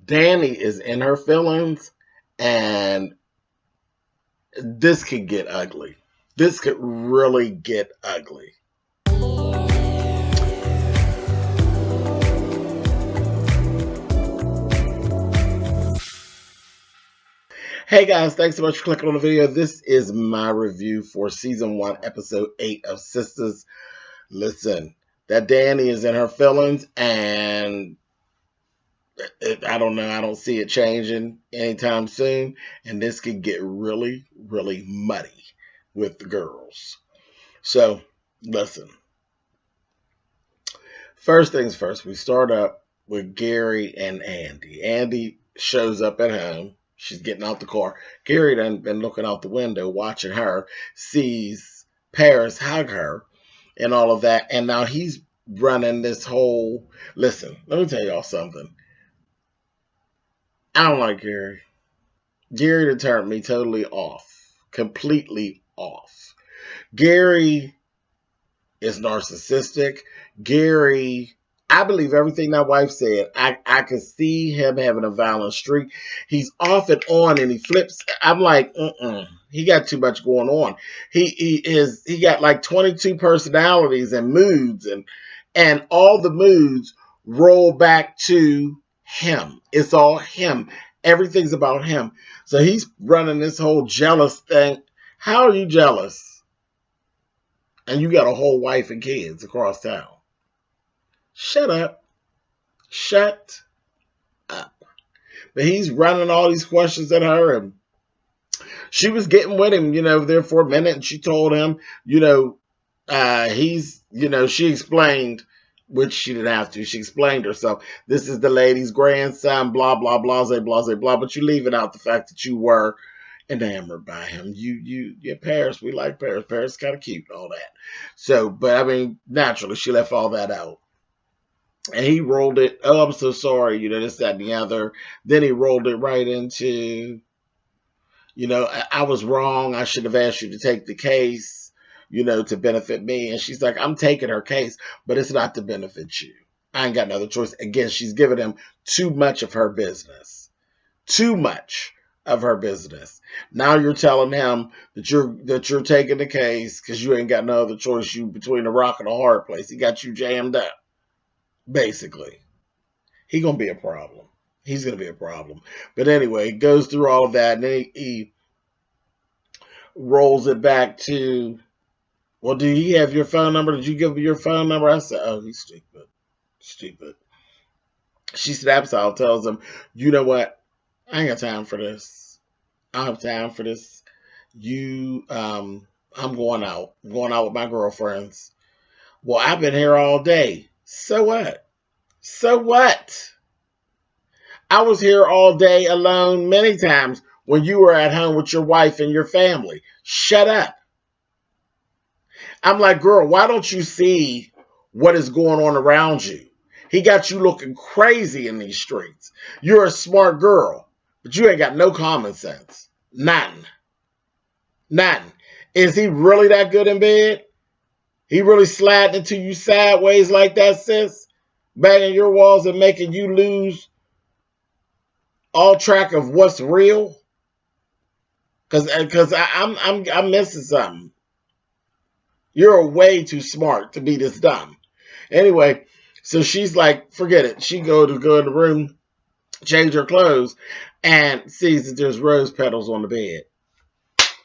Danny is in her feelings, and this could get ugly. This could really get ugly. Hey guys, thanks so much for clicking on the video. This is my review for season 1, episode 8 of SISTAS. Listen, that Danny is in her feelings, and I don't know. I don't see it changing anytime soon. And this could get really, really muddy with the girls. So, listen. First things first, we start up with Gary and Andy. Andy shows up at home. She's getting out the car. Gary done been looking out the window, watching her, sees Paris hug her and all of that. And now he's running this whole... Listen, let me tell y'all something. I don't like Gary. Gary turned me totally off. Completely off. Gary is narcissistic. Gary, I believe everything that wife said. I could see him having a violent streak. He's off and on, and he flips. I'm like, he got too much going on. He got like 22 personalities and moods, and all the moods roll back to him. It's all him. Everything's about him. So he's running this whole jealous thing. How are you jealous? And you got a whole wife and kids across town. Shut up. Shut up. But he's running all these questions at her, and she was getting with him, there for a minute, and she told him, she explained, which she didn't have to. She explained herself. This is the lady's grandson, blah, blah, blah, blah, blah, but you leaving out the fact that you were enamored by him. Paris, we like Paris. Paris is kind of cute and all that. So, but I mean, naturally, she left all that out. And he rolled it, oh, I'm so sorry, this, that, and the other. Then he rolled it right into, I was wrong. I should have asked you to take the case, to benefit me. And she's like, I'm taking her case, but it's not to benefit you. I ain't got no other choice. Again, she's giving him too much of her business. Too much of her business. Now you're telling him that you're taking the case because you ain't got no other choice. You between a rock and a hard place. He got you jammed up. Basically, he's going to be a problem. He's going to be a problem. But anyway, he goes through all of that, and then he rolls it back to, well, do he have your phone number? Did you give him your phone number? I said, oh, he's stupid. Stupid. She snaps out, tells him, you know what? I ain't got time for this. I don't have time for this. I'm going out. I'm going out with my girlfriends. Well, I've been here all day. So what? So what? I was here all day alone many times when you were at home with your wife and your family. Shut up. I'm like, girl, why don't you see what is going on around you? He got you looking crazy in these streets. You're a smart girl, but you ain't got no common sense. None. None. Is he really that good in bed? He really sliding into you sideways like that, sis? Banging your walls and making you lose all track of what's real? Because I'm missing something. You're way too smart to be this dumb. Anyway, so she's like, forget it. She go in the room, change her clothes, and sees that there's rose petals on the bed.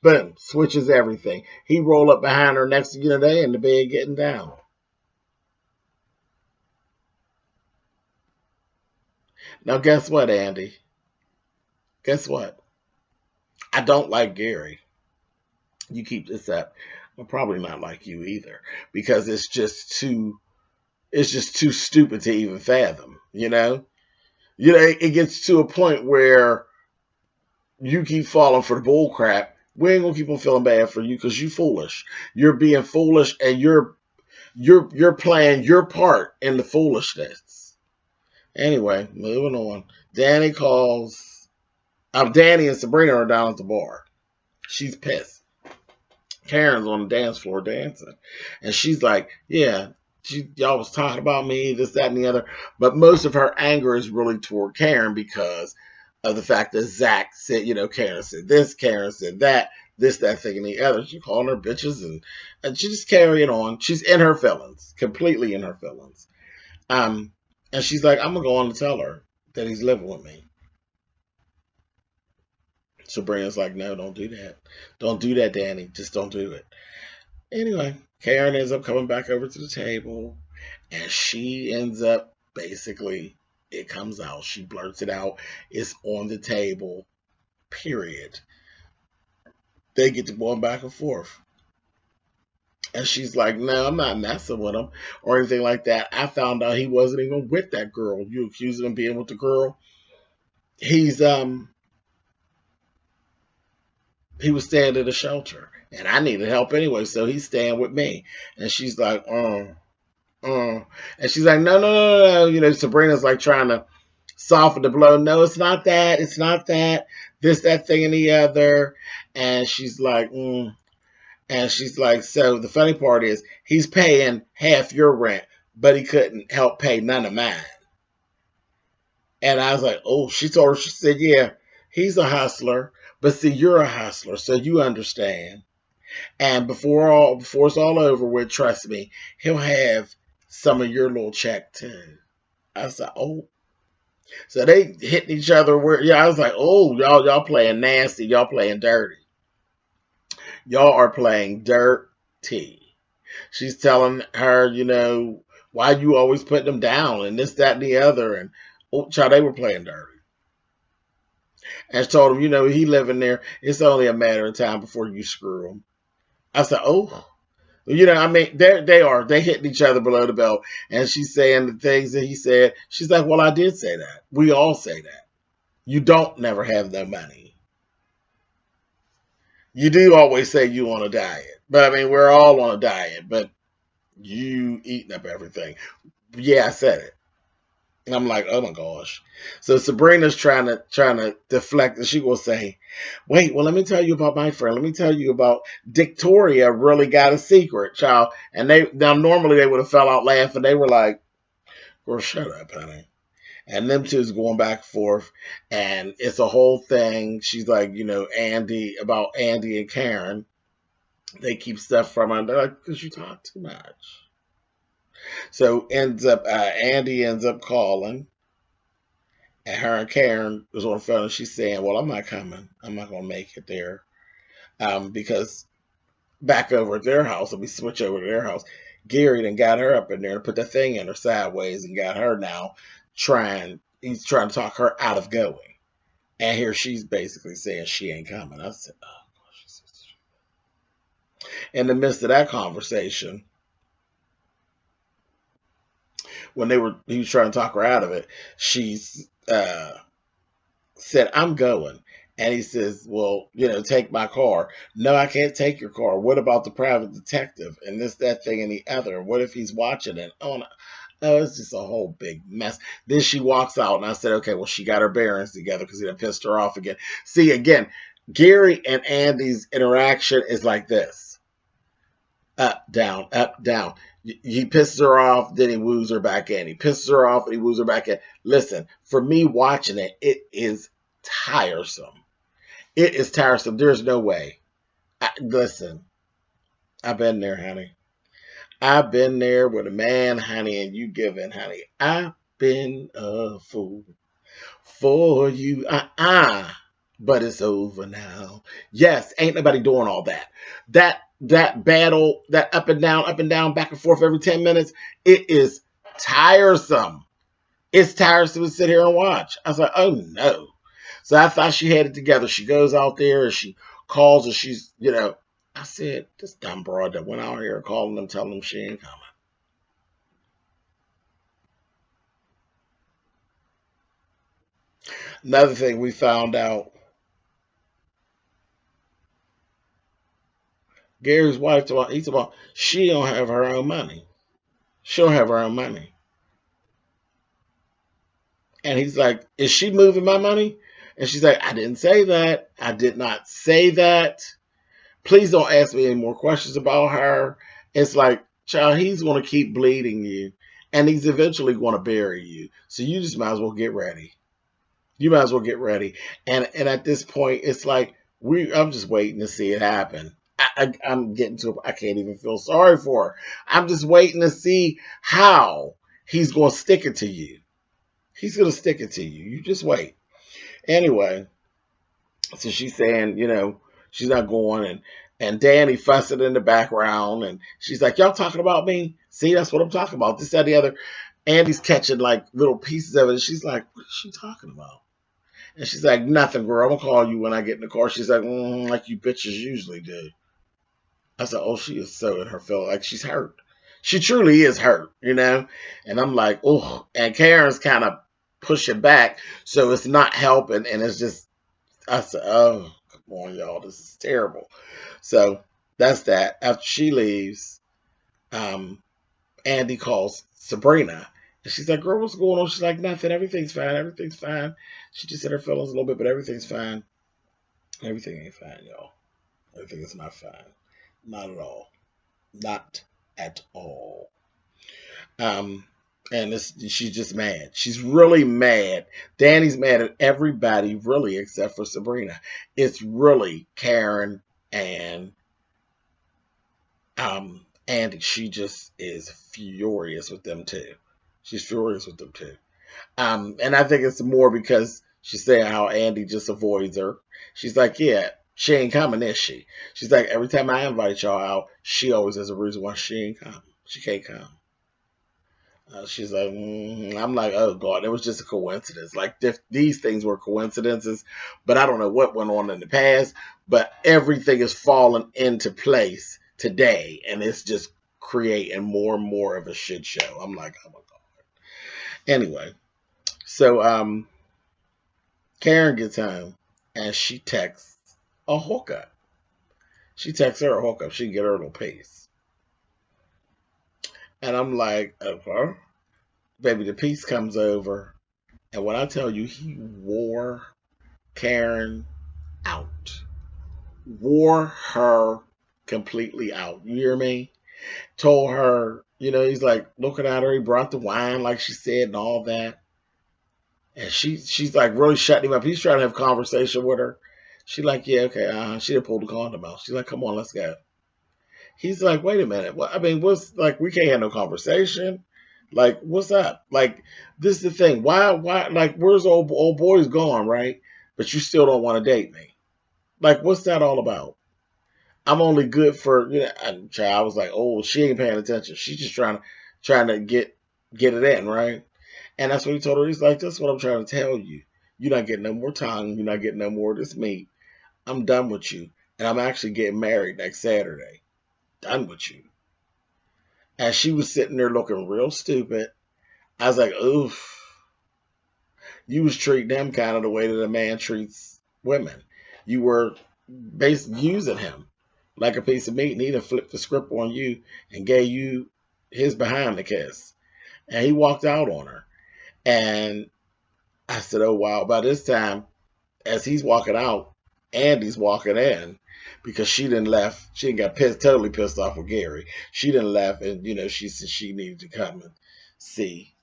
Boom, switches everything. He roll up behind her next to you today in the bed getting down. Now guess what, Andy? Guess what? I don't like Gary. You keep this up. I'll probably not like you either. Because it's just too stupid to even fathom, it gets to a point where you keep falling for the bull crap. We ain't gonna keep on feeling bad for you because you foolish. You're being foolish, and you're playing your part in the foolishness. Anyway, moving on. Danny calls. Danny and Sabrina are down at the bar. She's pissed. Karen's on the dance floor dancing, and she's like, "Yeah, y'all was talking about me, this, that, and the other. But most of her anger is really toward Karen because of the fact that Zach said, Karen said this, Karen said that, this, that thing, and the other. She calling her bitches and she just carrying on. She's in her feelings, completely in her feelings. And she's like, I'm gonna go on and tell her that he's living with me. Sabrina's like, no, don't do that. Don't do that, Danny. Just don't do it. Anyway, Karen ends up coming back over to the table, and she ends up basically, it comes out. She blurts it out. It's on the table, period. They get to going back and forth. And she's like, no, I'm not messing with him or anything like that. I found out he wasn't even with that girl. You accusing him of being with the girl. He was staying at a shelter, and I needed help anyway, so he's staying with me. And she's like, and she's like, no, no, no, no. Sabrina's like trying to soften the blow. No, it's not that. It's not that. This, that thing, and the other. And she's like, And she's like, so the funny part is he's paying half your rent, but he couldn't help pay none of mine. And I was like, oh, she said, yeah, he's a hustler, but see, you're a hustler, so you understand. And before it's all over with, trust me, he'll have some of your little check too. I was like, oh. So they hitting each other I was like, oh, y'all playing nasty, y'all playing dirty. Y'all are playing dirty. She's telling her, why you always putting them down and this, that, and the other. And child, they were playing dirty. And she told him, he living there. It's only a matter of time before you screw him. I said, oh. They hitting each other below the belt. And she's saying the things that he said. She's like, well, I did say that. We all say that. You don't never have no money. You do always say you on a diet. But we're all on a diet. But you eating up everything. Yeah, I said it. And I'm like, oh my gosh. So Sabrina's trying to deflect, and she will say, wait, well, let me tell you about my friend. Let me tell you about Victoria really got a secret, child. And normally they would have fell out laughing. They were like, girl, shut up, honey. And them two's going back and forth, and it's a whole thing. She's like, Andy and Karen. They keep stuff from her. They're like, because you talk too much. So Andy ends up calling, and her and Karen was on the phone, and she's saying, well, I'm not coming. I'm not going to make it there. Because back over at their house, and we switch over to their house, Gary then got her up in there and put the thing in her sideways and got her now he's trying to talk her out of going. And here she's basically saying she ain't coming. I said, oh, gosh. In the midst of that conversation, when he was trying to talk her out of it, she said, I'm going. And he says, well, take my car. No, I can't take your car. What about the private detective and this, that thing, and the other? What if he's watching it? Oh, it's just a whole big mess. Then she walks out, and I said, okay, well, she got her bearings together because he done pissed her off again. See, again, Gary and Andy's interaction is like this. Up, down, up, down. He pisses her off, then he woos her back in. He pisses her off, and he woos her back in. Listen, for me watching it, it is tiresome. It is tiresome. There's no way. Listen, I've been there, honey. I've been there with a man, honey, and you giving, honey. I've been a fool for you. But it's over now. Yes, ain't nobody doing all that. That battle, that up and down, back and forth every 10 minutes, it is tiresome. It's tiresome to sit here and watch. I was like, oh no. So I thought she had it together. She goes out there and she calls and she's, I said, this dumb broad that went out here calling them, telling them she ain't coming. Another thing we found out, Gary's wife, she don't have her own money. She'll have her own money. And he's like, is she moving my money? And she's like, I didn't say that. I did not say that. Please don't ask me any more questions about her. It's like child, he's going to keep bleeding you, and he's eventually going to bury you. So you just might as well get ready. You might as well get ready. And at this point, it's like I'm just waiting to see it happen. I'm getting to I can't even feel sorry for her. I'm just waiting to see how he's going to stick it to you. He's going to stick it to you. You just wait. Anyway, so she's saying, she's not going, and Danny fussing in the background, and she's like, y'all talking about me? See, that's what I'm talking about. This, that, the other. Andy's catching like little pieces of it, and she's like, what is she talking about? And she's like, nothing, girl. I'm going to call you when I get in the car. She's like, like you bitches usually do. I said, oh, she is so in her feeling. Like she's hurt. She truly is hurt, And I'm like, oh. And Karen's kind of pushing back. So it's not helping. And it's just, I said, oh, come on, y'all. This is terrible. So that's that. After she leaves, Andy calls Sabrina. And she's like, girl, what's going on? She's like, nothing. Everything's fine. Everything's fine. She just hit her feelings a little bit, but everything's fine. Everything ain't fine, y'all. Everything is not fine. Not at all. Not at all. And she's just mad. She's really mad. Danny's mad at everybody, really, except for Sabrina. It's really Karen and Andy. She just is furious with them too. She's furious with them too. And I think it's more because she's saying how Andy just avoids her. She's like, yeah, she ain't coming, is she? She's like, every time I invite y'all out, she always has a reason why she ain't come. She can't come. She's like, I'm like, oh God, it was just a coincidence. Like these things were coincidences, but I don't know what went on in the past. But everything is falling into place today, and it's just creating more and more of a shit show. I'm like, oh my God. Anyway, so Karen gets home and she texts a hookup. She texts her a hookup. She can get her a little piece. And I'm like, okay. Baby, the piece comes over. And when I tell you, he wore Karen out. Wore her completely out. You hear me? Told her, he's like looking at her. He brought the wine, like she said, and all that. And she's like really shutting him up. He's trying to have a conversation with her. She's like, yeah, okay. She didn't pull the condom out. She's like, come on, let's go. He's like, wait a minute. Well, I mean, like, we can't have no conversation. Like, what's up? Like, this is the thing. Why, like, where's old boy's gone, right? But you still don't want to date me. Like, what's that all about? I'm only good for, I was like, oh, she ain't paying attention. She's just trying to get it in, right? And that's what he told her. He's like, that's what I'm trying to tell you. You're not getting no more tongue. You're not getting no more of this meat. I'm done with you. And I'm actually getting married next Saturday. Done with you. And she was sitting there looking real stupid. I was like, oof. You was treating him kind of the way that a man treats women. You were basically using him like a piece of meat, and he done flipped the script on you and gave you his behind the kiss. And he walked out on her. And I said, oh, wow. By this time, as he's walking out, Andy's walking in because she didn't left. She got totally pissed off with Gary. She didn't left, and she said she needed to come and see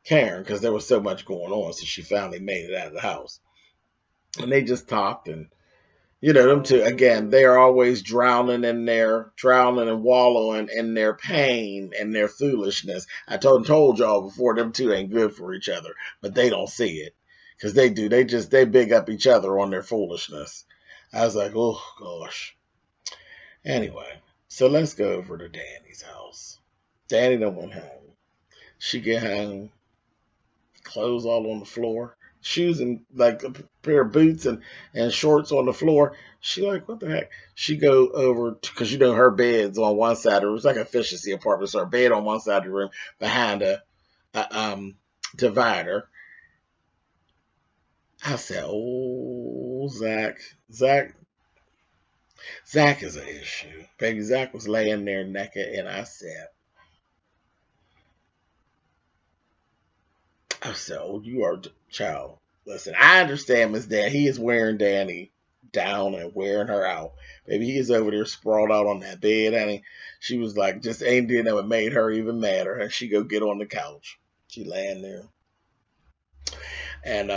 Karen because there was so much going on. So she finally made it out of the house, and they just talked. And them two again. They are always drowning and wallowing in their pain and their foolishness. I told y'all before, them two ain't good for each other, but they don't see it. Because they do. They big up each other on their foolishness. I was like, oh, gosh. Anyway, so let's go over to Danny's house. Danny done went home. She get home, clothes all on the floor, shoes and like a pair of boots and shorts on the floor. She like, what the heck? She go over, because her bed's on one side of the room. It's like a efficiency apartment. So her bed on one side of the room behind a divider. I said, oh, Zach is an issue. Baby, Zach was laying there naked, and I said, oh, you are child. Listen, I understand Miss Dan. He is wearing Danny down and wearing her out. Baby, he is over there sprawled out on that bed, honey. She was like, just ain't doing that. It made her even madder. And she go get on the couch. She laying there. And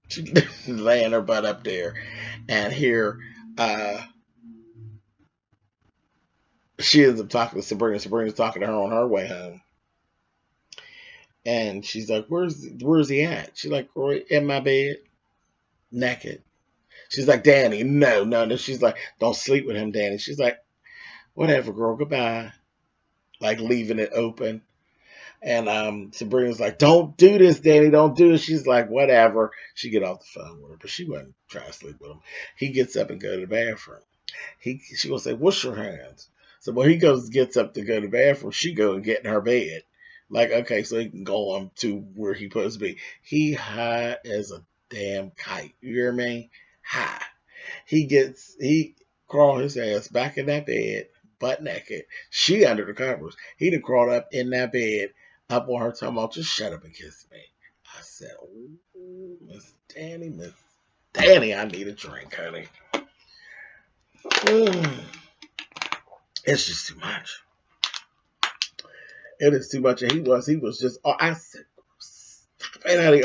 she laying her butt up there. And here, uh, she ends up talking to Sabrina. Sabrina's talking to her on her way home. And she's like, where's he at? She's like, right in my bed, naked. She's like, Danny, no. She's like, don't sleep with him, Danny. She's like, whatever, girl, goodbye. Like leaving it open. And Sabrina's like, don't do this, Danny, don't do it. She's like, whatever. She get off the phone with her, but she wasn't trying to sleep with him. He gets up and go to the bathroom. She gonna say, wash your hands. So when he gets up to go to the bathroom, she go and get in her bed. Like, okay, so he can go on to where he supposed to be. He high as a damn kite. You hear me? High. He crawl his ass back in that bed, butt naked. She under the covers. He done crawled up in that bed, up on her talking about, just shut up and kiss me. I said, oh, Miss Danny, I need a drink, honey. It's just too much. It is too much. And he was just, oh, I said, stop it, honey.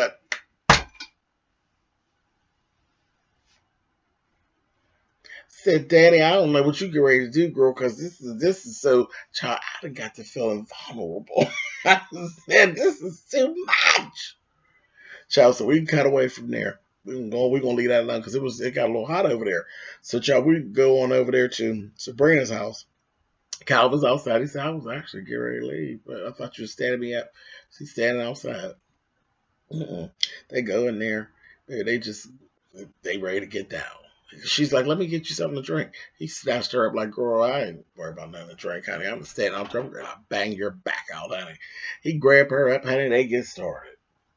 Said, Danny, I don't know what you get ready to do, girl, because this is so, child, I done got to feeling vulnerable. I said, this is too much. Child, so we can cut away from there. We're gonna leave that alone because it got a little hot over there. So child, we go on over there to Sabrina's house. Calvin's outside. He said, I was actually getting ready to leave, but I thought you were standing me up. She's standing outside. They go in there. They ready to get down. She's like, let me get you something to drink. He snatched her up like, girl, I ain't worried about nothing to drink, honey. I'm standing out there. I'm going to bang your back out, honey. He grabbed her up, honey, and they get started.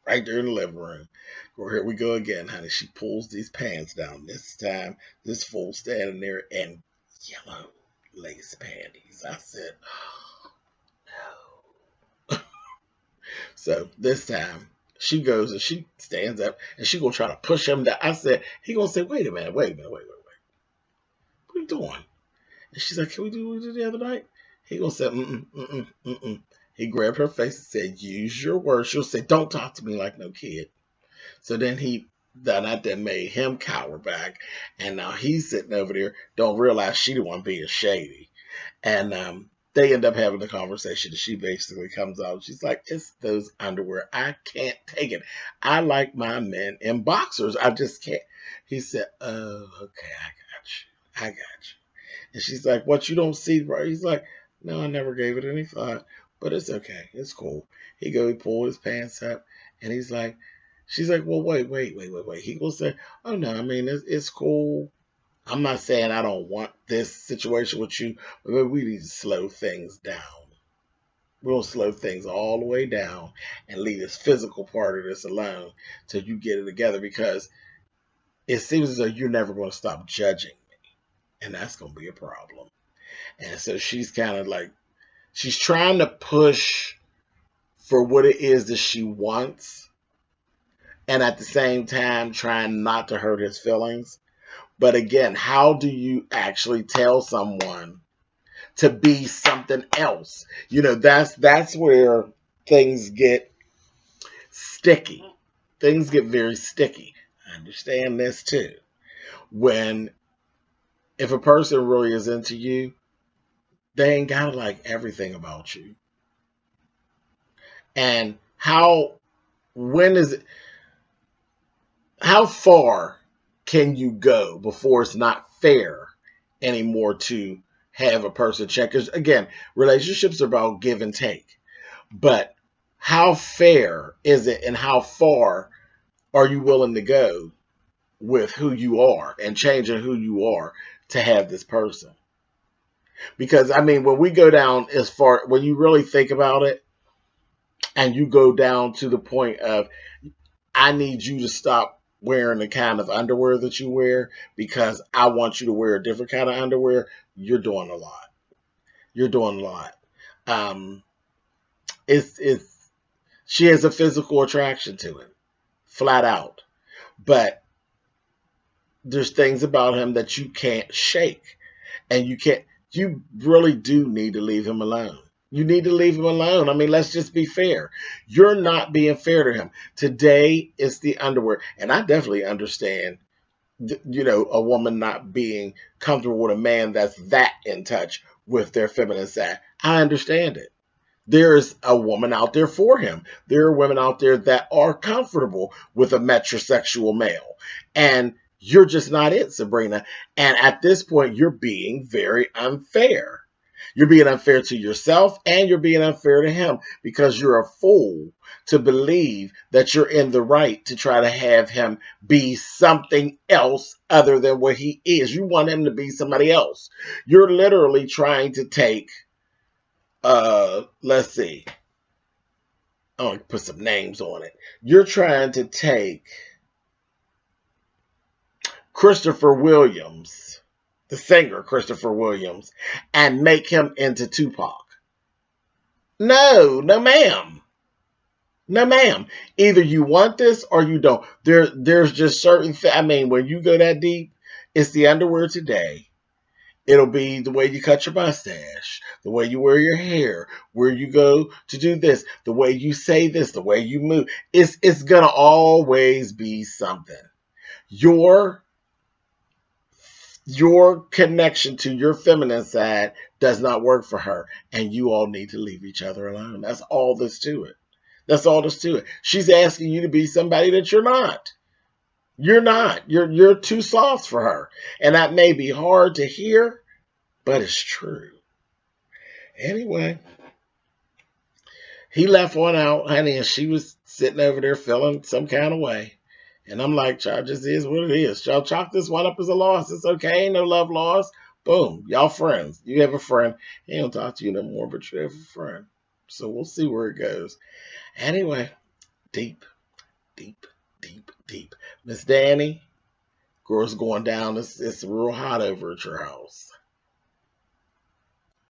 Right there in the living room. Well, here we go again, honey. She pulls these pants down. This time, this fool standing there in yellow lace panties. I said, oh, no. So this time, she goes and she stands up and she gonna try to push him down. I said, he gonna say, wait a minute. What are you doing? And she's like, can we do what we did the other night? He gonna say, mm-mm. He grabbed her face and said, use your words. She'll say, don't talk to me like no kid. So then that made him cower back. And now he's sitting over there, don't realize she the one being shady. And they end up having a conversation. And she basically comes out. She's like, it's those underwear. I can't take it. I like my men in boxers. I just can't. He said, oh, okay, I got you. And she's like, what, you don't see, right? He's like, no, I never gave it any thought. But it's okay. It's cool. He pulled his pants up, and she's like, well, wait. He will say, oh, no, I mean, it's cool. I'm not saying I don't want this situation with you, but we need to slow things down. We'll slow things all the way down and leave this physical part of this alone till you get it together, because it seems as though you're never going to stop judging me, and that's going to be a problem. And so she's kind of like, she's trying to push for what it is that she wants, and at the same time trying not to hurt his feelings. But again, how do you actually tell someone to be something else? That's where things get sticky. Things get very sticky. I understand this too. If a person really is into you, they ain't gotta like everything about you. And how far can you go before it's not fair anymore to have a person check? Because again, relationships are about give and take. But how fair is it, and how far are you willing to go with who you are and changing who you are to have this person? Because I mean, when we go down when you really think about it, and you go down to the point of, I need you to stop wearing the kind of underwear that you wear because I want you to wear a different kind of underwear, you're doing a lot. She has a physical attraction to him, flat out. But there's things about him that you can't shake. And you really do need to leave him alone. You need to leave him alone. I mean, let's just be fair. You're not being fair to him. Today is the underwear. And I definitely understand, a woman not being comfortable with a man that's that in touch with their feminine side. I understand it. There's a woman out there for him. There are women out there that are comfortable with a metrosexual male. And you're just not it, Sabrina. And at this point, you're being very unfair. You're being unfair to yourself and you're being unfair to him because you're a fool to believe that you're in the right to try to have him be something else other than what he is. You want him to be somebody else. You're literally trying to take, let's see. I'm going to put some names on it. You're trying to take Christopher Williams, the singer Christopher Williams, and make him into Tupac. No, no ma'am. No ma'am. Either you want this or you don't. There's just certain I mean, when you go that deep, it's the underwear today. It'll be the way you cut your mustache, the way you wear your hair, where you go to do this, the way you say this, the way you move. It's gonna always be something. Your connection to your feminine side does not work for her, and you all need to leave each other alone. That's all there's to it. That's all there's to it. She's asking you to be somebody that you're not. You're not. You're too soft for her. And that may be hard to hear, but it's true. Anyway, he left one out, honey, and she was sitting over there feeling some kind of way. And I'm like, child, just is what it is. Y'all chalk this one up as a loss. It's okay. Ain't no love lost. Boom. Y'all friends. You have a friend. He don't talk to you no more, but you have a friend. So we'll see where it goes. Anyway, deep, deep, deep, deep. Miss Danny, girls going down. It's real hot over at your house.